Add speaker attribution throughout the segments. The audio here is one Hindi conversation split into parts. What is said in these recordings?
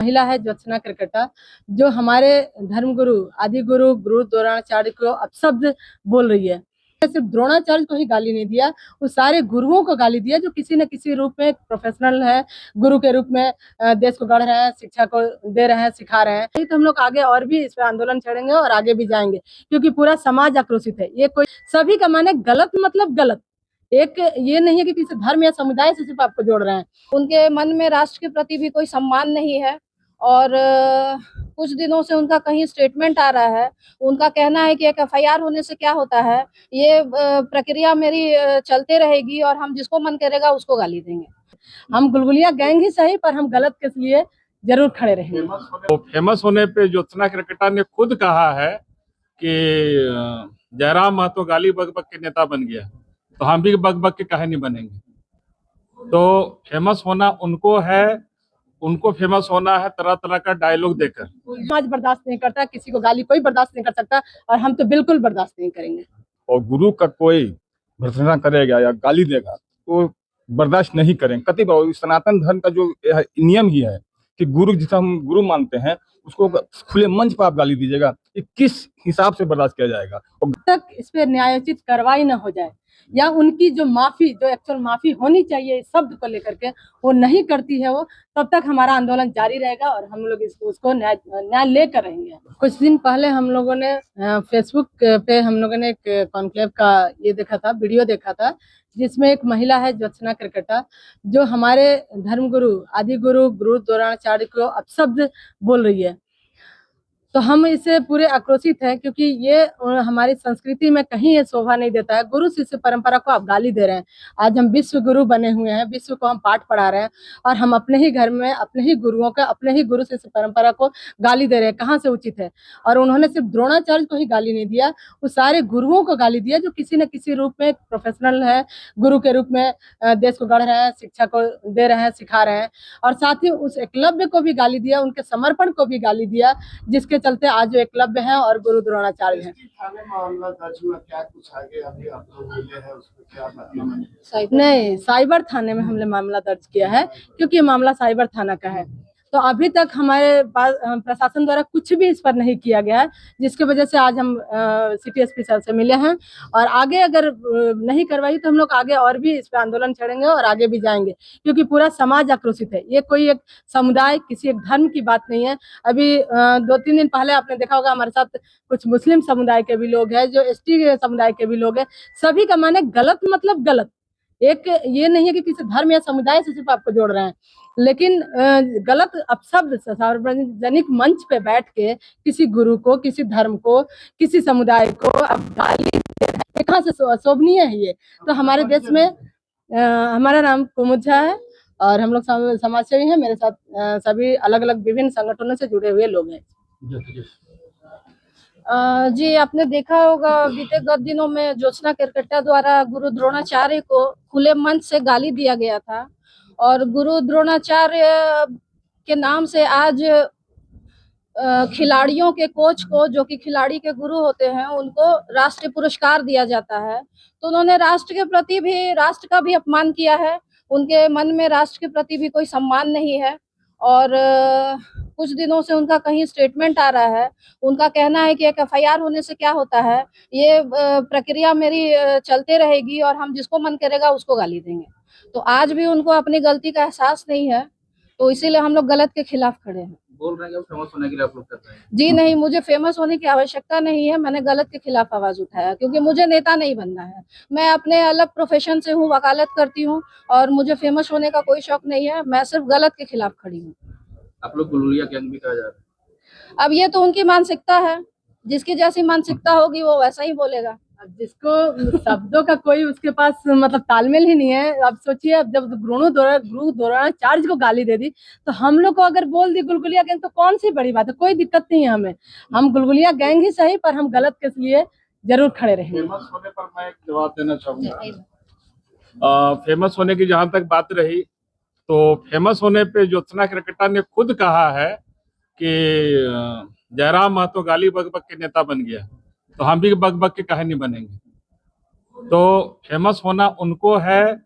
Speaker 1: महिला है ज्योत्सना करकटा, जो हमारे धर्मगुरु आदि गुरु गुरु द्रोणाचार्य को अपशब्द बोल रही है। सिर्फ द्रोणाचार्य को ही गाली नहीं दिया, वो सारे गुरुओं को गाली दिया जो किसी न किसी रूप में प्रोफेशनल है, गुरु के रूप में देश को गढ़ रहे हैं, शिक्षा को दे रहे हैं, सिखा रहे हैं। तो हम लोग आगे और भी इस पर आंदोलन छेड़ेंगे और आगे भी जाएंगे, क्योंकि पूरा समाज आक्रोशित है। ये कोई सभी का माने गलत मतलब गलत, एक ये नहीं है कि किसी धर्म या समुदाय से सिर्फ आपको जोड़ रहे हैं।
Speaker 2: उनके मन में राष्ट्र के प्रति भी कोई सम्मान नहीं है और कुछ दिनों से उनका कहीं स्टेटमेंट आ रहा है। उनका कहना है कि एक एफआईआर होने से क्या होता है, ये प्रक्रिया मेरी चलते रहेगी और हम जिसको मन करेगा उसको गाली देंगे।
Speaker 1: हम गुलगुलिया गैंग ही सही, पर हम गलत के लिए जरूर खड़े रहेंगे।
Speaker 3: तो फेमस होने पे ज्योत्सना करकटा ने खुद कहा है कि जयराम महतो गाली बक बक के नेता बन गया, तो हम भी बक बक के काहे नहीं बनेंगे। तो फेमस होना उनको है, उनको फेमस होना है तरह तरह का डायलॉग देकर।
Speaker 1: समाज बर्दाश्त नहीं करता, किसी को गाली कोई बर्दाश्त नहीं कर सकता, और हम तो बिल्कुल बर्दाश्त नहीं करेंगे।
Speaker 4: और गुरु का कोई भर्त्सना करेगा या गाली देगा तो बर्दाश्त नहीं करेंगे कति। सनातन धर्म का जो नियम ही है कि गुरु जिसे हम गुरु मानते हैं उसको खुले मंच पर आप गाली दीजिएगा, ये किस हिसाब से बर्दाश्त किया जाएगा।
Speaker 1: तक इस पे न्यायोचित कार्रवाई न हो जाए, या उनकी जो माफी, जो एक्चुअल माफी होनी चाहिए इस शब्द को लेकर के, वो नहीं करती है वो, तब तक हमारा आंदोलन जारी रहेगा और हम लोग उसको न्याय लेकर रहेंगे। कुछ दिन पहले हम लोगों ने फेसबुक पे हम लोगों ने एक कॉन्क्लेव का ये देखा था, वीडियो देखा था, जिसमें एक महिला है ज्योत्सना करकटा, जो हमारे धर्मगुरु आदि गुरु गुरु द्रोणाचार्य को अपशब्द बोल रही है। तो हम इससे पूरे आक्रोशित हैं, क्योंकि ये हमारी संस्कृति में कहीं ये शोभा नहीं देता है। गुरु शिष्य परंपरा को आप गाली दे रहे हैं। आज हम विश्व गुरु बने हुए हैं, विश्व को हम पाठ पढ़ा रहे हैं, और हम अपने ही घर में अपने ही गुरुओं का, अपने ही गुरु शिष्य परंपरा को गाली दे रहे हैं। कहाँ से उचित है? और उन्होंने सिर्फ द्रोणाचार्य को ही गाली नहीं दिया, वो सारे गुरुओं को गाली दिया जो किसी न किसी रूप में प्रोफेशनल है, गुरु के रूप में देश को गढ़ रहे हैं, शिक्षा को दे रहे हैं, सिखा रहे हैं। और साथ ही उस एकलव्य को भी गाली दिया, उनके समर्पण को भी गाली दिया, जिसके चलते आज जो एकलव्य हैं और गुरु द्रोणाचार्य हैं। नहीं, साइबर थाने में हमने मामला दर्ज किया है, क्योंकि ये मामला साइबर थाना का है। तो अभी तक हमारे पास प्रशासन द्वारा कुछ भी इस पर नहीं किया गया है, जिसकी वजह से आज हम सिटी एसपी सर से मिले हैं। और आगे अगर नहीं करवाई तो हम लोग आगे और भी इस पर आंदोलन छेड़ेंगे और आगे भी जाएंगे, क्योंकि पूरा समाज आक्रोशित है। ये कोई एक समुदाय, किसी एक धर्म की बात नहीं है। अभी 2-3 दिन पहले आपने देखा होगा, हमारे साथ कुछ मुस्लिम समुदाय के भी लोग हैं, जो एसटी समुदाय के भी लोग हैं। सभी का माने गलत मतलब गलत, एक ये नहीं है कि किसी धर्म या समुदाय से सिर्फ आपको जोड़ रहे हैं, लेकिन गलत अपशब्द सार्वजनिक मंच पे बैठ के किसी गुरु को, किसी धर्म को, किसी समुदाय को आप गाली दे रहे हैं, कहाँ से शोभनीय है ये? तो हमारे देश में हमारा नाम कुमुद झा है और हम लोग समाज सेवी हैं। मेरे साथ सभी अलग अलग विभिन्न संगठनों से जुड़े हुए लोग हैं।
Speaker 2: जी, आपने देखा होगा बीते गत दिनों में ज्योत्सना करकटा द्वारा गुरु द्रोणाचार्य को खुले मंच से गाली दिया गया था, और गुरु द्रोणाचार्य के नाम से आज खिलाड़ियों के कोच को, जो कि खिलाड़ी के गुरु होते हैं, उनको राष्ट्रीय पुरस्कार दिया जाता है। तो उन्होंने राष्ट्र के प्रति भी, राष्ट्र का भी अपमान किया है। उनके मन में राष्ट्र के प्रति भी कोई सम्मान नहीं है और कुछ दिनों से उनका कहीं स्टेटमेंट आ रहा है। उनका कहना है कि एक एफआईआर होने से क्या होता है, ये प्रक्रिया मेरी चलते रहेगी और हम जिसको मन करेगा उसको गाली देंगे। तो आज भी उनको अपनी गलती का एहसास नहीं है, तो इसीलिए हम लोग गलत के खिलाफ खड़े हैं।
Speaker 5: बोल रहे हैं कि फेमस होने के लिए आप लोग कर रहे हैं?
Speaker 2: जी नहीं, मुझे फेमस होने की आवश्यकता नहीं है। मैंने गलत के खिलाफ आवाज उठाया, क्योंकि मुझे नेता नहीं बनना है। मैं अपने अलग प्रोफेशन से हूँ, वकालत करती हूँ, और मुझे फेमस होने का कोई शौक नहीं है। मैं सिर्फ गलत के खिलाफ खड़ी हूँ।
Speaker 5: आप लोग गुलगुलिया गैंग भी कहा जा रहा है।
Speaker 2: अब ये तो उनकी मानसिकता है, जिसकी जैसी मानसिकता होगी वो वैसा ही बोलेगा।
Speaker 1: जिसको शब्दों का कोई उसके पास मतलब तालमेल ही नहीं है। अब सोचिए, अब जब गुरु द्रोणाचार्य को गाली दे दी, तो हम लोग को अगर बोल दी गुलगुलिया गैंग, तो कौन सी बड़ी बात है? कोई दिक्कत नहीं है हमें। हम गुलगुलिया गैंग ही सही, पर हम गलत के लिए जरूर खड़े रहेंगे।
Speaker 3: फेमस होने पर मैं एक जवाब देना चाहूंगा। फेमस होने की जहां तक बात रही, तो फेमस होने पे ज्योत्सना करकटा ने खुद कहा है कि जयराम महतो गाली बक बक के नेता बन गया, तो हम भी बक बक के काहे नहीं बनेंगे। तो फेमस होना उनको है,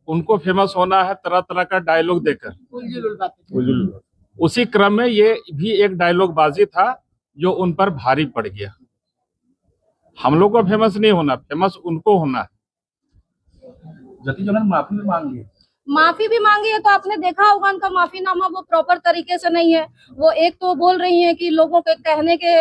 Speaker 3: उनको फेमस होना है तरह तरह का डायलॉग देकर। उसी क्रम में ये भी एक डायलॉग बाजी था जो उन पर भारी पड़ गया। हम लोग को फेमस नहीं होना, फेमस उनको होना है।
Speaker 5: जति जो है माफी भी मांग ली।
Speaker 2: माफी भी मांगी है तो आपने देखा होगा उनका माफीनामा वो प्रॉपर तरीके से नहीं है। वो एक तो बोल रही हैं कि लोगों के कहने के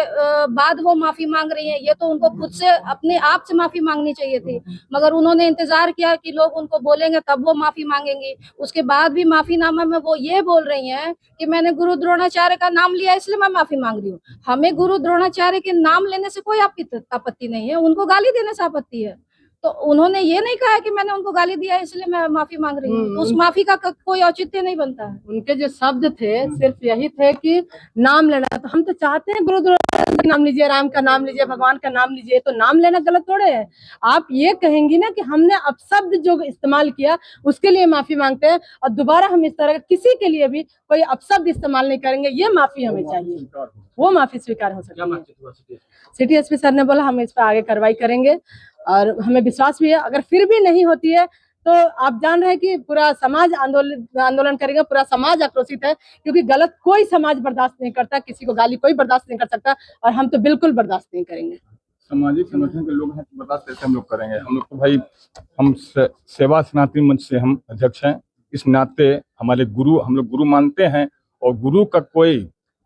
Speaker 2: बाद वो माफी मांग रही हैं। ये तो उनको खुद से अपने आप से माफी मांगनी चाहिए थी, मगर उन्होंने इंतजार किया कि लोग उनको बोलेंगे तब वो माफी मांगेंगी। उसके बाद भी माफीनामा में वो ये बोल रही हैं कि मैंने गुरु द्रोणाचार्य का नाम लिया इसलिए मैं माफी मांग रही हूँ। हमें गुरु द्रोणाचार्य के नाम लेने से कोई आपत्ति नहीं है, उनको गाली देने से आपत्ति है। तो उन्होंने ये नहीं कहा कि मैंने उनको गाली दिया इसलिए मैं माफी मांग रही हूँ। तो उस माफी का कोई औचित्य नहीं बनता है।
Speaker 1: उनके जो शब्द थे सिर्फ यही थे कि नाम लेना। तो हम तो चाहते हैं गुरु द्रोणाचार्य का नाम लीजिए, राम का नाम लीजिए, भगवान का नाम लीजिए, तो नाम लेना गलत थोड़े है। आप ये कहेंगी ना कि हमने अपशब्द जो इस्तेमाल किया उसके लिए माफी मांगते हैं और दोबारा हम इस तरह का किसी के लिए भी कोई अपशब्द इस्तेमाल नहीं करेंगे, ये माफी हमें चाहिए, वो माफी स्वीकार हो सकती है। सिटी एसपी सर ने बोला हम इस पर आगे कार्रवाई करेंगे और हमें विश्वास भी है अगर फिर भी नहीं होती है तो आप जान रहे हैं कि पूरा समाज आंदोलन करेगा, पूरा समाज आक्रोशित है क्योंकि गलत कोई समाज बर्दाश्त नहीं करता, किसी को गाली कोई बर्दाश्त नहीं कर सकता और हम तो बिल्कुल बर्दाश्त नहीं करेंगे।
Speaker 4: सामाजिक संगठन के लोग हैं तो बर्दाश्त कैसे हम लोग करेंगे। हम लोग तो भाई हम सेवा सनातनी मंच से हम अध्यक्ष हैं, इस नाते हमारे गुरु हम लोग गुरु मानते हैं और गुरु का कोई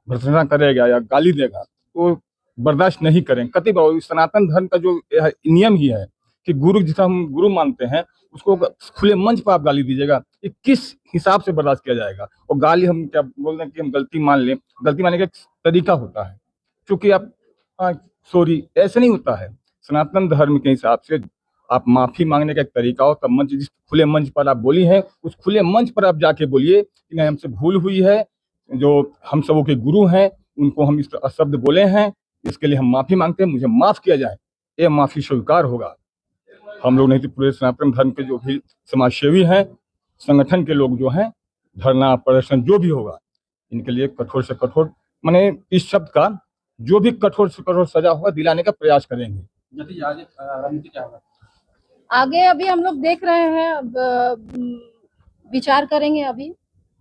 Speaker 4: भर्त्सना करेगा या गाली देगा तो बर्दाश्त नहीं करेंगे कति बार। सनातन धर्म का जो नियम ही है कि गुरु जिसे हम गुरु मानते हैं उसको खुले मंच पर आप गाली दीजिएगा, ये किस हिसाब से बर्दाश्त किया जाएगा। और गाली हम क्या बोल रहे हैं कि हम गलती मान लें, गलती मानने का एक तरीका होता है, क्योंकि आप सॉरी ऐसे नहीं होता है। सनातन धर्म के हिसाब से आप माफी मांगने का एक तरीका हो, तब मंच जिस खुले मंच पर आप बोली हैं उस खुले मंच पर आप जाके बोलिए कि नहीं हमसे भूल हुई है, जो हम सबों के गुरु हैं उनको हम इस शब्द बोले हैं, इसके लिए हम माफी मांगते हैं, मुझे माफ किया जाए, ये माफी स्वीकार होगा। हम लोग नहीं तो पूरे सनातन धर्म के जो भी समाज सेवी हैं, संगठन के लोग जो हैं, धरना प्रदर्शन जो भी होगा इनके लिए कठोर से कठोर माने इस शब्द का जो भी कठोर से कठोर सजा होगा दिलाने का प्रयास करेंगे।
Speaker 5: जति आगे रणनीति क्या होगा?
Speaker 2: आगे अभी हम लोग देख रहे हैं, अब विचार करेंगे अभी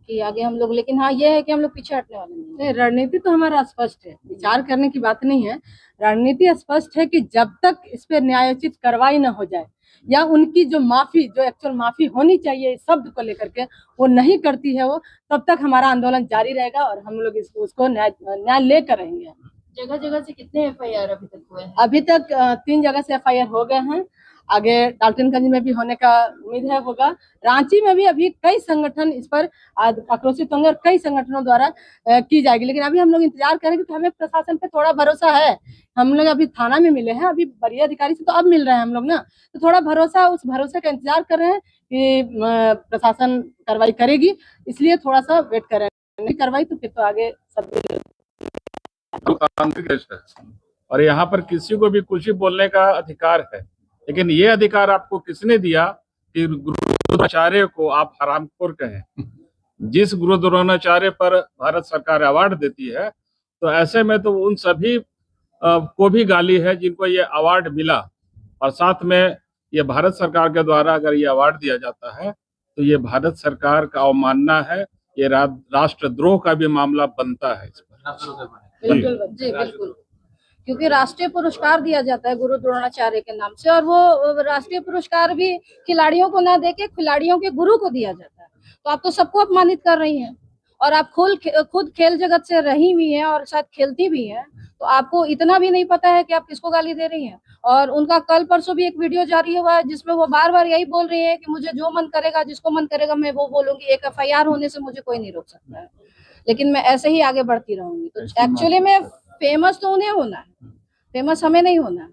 Speaker 2: कि आगे हम लोग, लेकिन हाँ ये है कि हम लोग पीछे हटने वाले नहीं।
Speaker 1: रणनीति तो हमारा स्पष्ट है, विचार करने की बात नहीं है। रणनीति स्पष्ट है कि जब तक इस पे न्यायोचित कार्रवाई न हो जाए या उनकी जो माफी जो एक्चुअल माफी होनी चाहिए इस शब्द को लेकर के वो नहीं करती है वो, तब तक हमारा आंदोलन जारी रहेगा और हम लोग उसको न्याय लेकर रहेंगे।
Speaker 2: जगह जगह से कितने एफआईआर अभी तक हुए हैं?
Speaker 1: अभी तक 3 जगह से एफआईआर हो गए हैं, आगे डाल्टनगंज में भी होने का उम्मीद है होगा। रांची में भी अभी कई संगठन इस पर आक्रोशित होंगे और कई संगठनों द्वारा की जाएगी, लेकिन अभी हम लोग इंतजार करें क्योंकि हमें प्रशासन पे थोड़ा भरोसा है। हम लोग अभी थाना में मिले हैं, अभी वरीय अधिकारी से तो अब मिल रहे हैं हम लोग ना, तो थोड़ा भरोसा, उस भरोसे का इंतजार कर रहे हैं कि प्रशासन कार्रवाई करेगी, इसलिए थोड़ा सा वेट कर रहे हैं। कार्रवाई तो फिर तो आगे सब
Speaker 3: लोकतांत्रिक देश है और यहाँ पर किसी को भी कुछ भी बोलने का अधिकार है, लेकिन ये अधिकार आपको किसने दिया कि गुरु द्रोणाचार्य को आप हरामखोर कहें। जिस गुरु द्रोणाचार्य पर भारत सरकार अवार्ड देती है तो ऐसे में तो उन सभी को भी गाली है जिनको ये अवार्ड मिला, और साथ में ये भारत सरकार के द्वारा अगर ये अवार्ड दिया जाता है तो ये भारत सरकार का अवमानना है, ये राष्ट्रद्रोह का भी मामला बनता है इस पर।
Speaker 2: जी बिल्कुल, क्योंकि राष्ट्रीय पुरस्कार दिया जाता है गुरु द्रोणाचार्य के नाम से और वो राष्ट्रीय पुरस्कार भी खिलाड़ियों को ना देके खिलाड़ियों के गुरु को दिया जाता है। तो आप तो सबको अपमानित कर रही हैं और आप खुद खेल जगत से रही हुई हैं और शायद खेलती भी हैं, तो आपको इतना भी नहीं पता है कि आप किसको गाली दे रही हैं। और उनका कल परसों भी एक वीडियो जारी हुआ है जिसमें वो बार बार यही बोल रही है कि मुझे जो मन करेगा, जिसको मन करेगा मैं वो बोलूंगी, एक एफआईआर होने से मुझे कोई नहीं रोक सकता है, लेकिन मैं ऐसे ही आगे बढ़ती रहूंगी। तो एक्चुअली में फेमस तो उन्हें होना है, फेमस हमें नहीं होना है।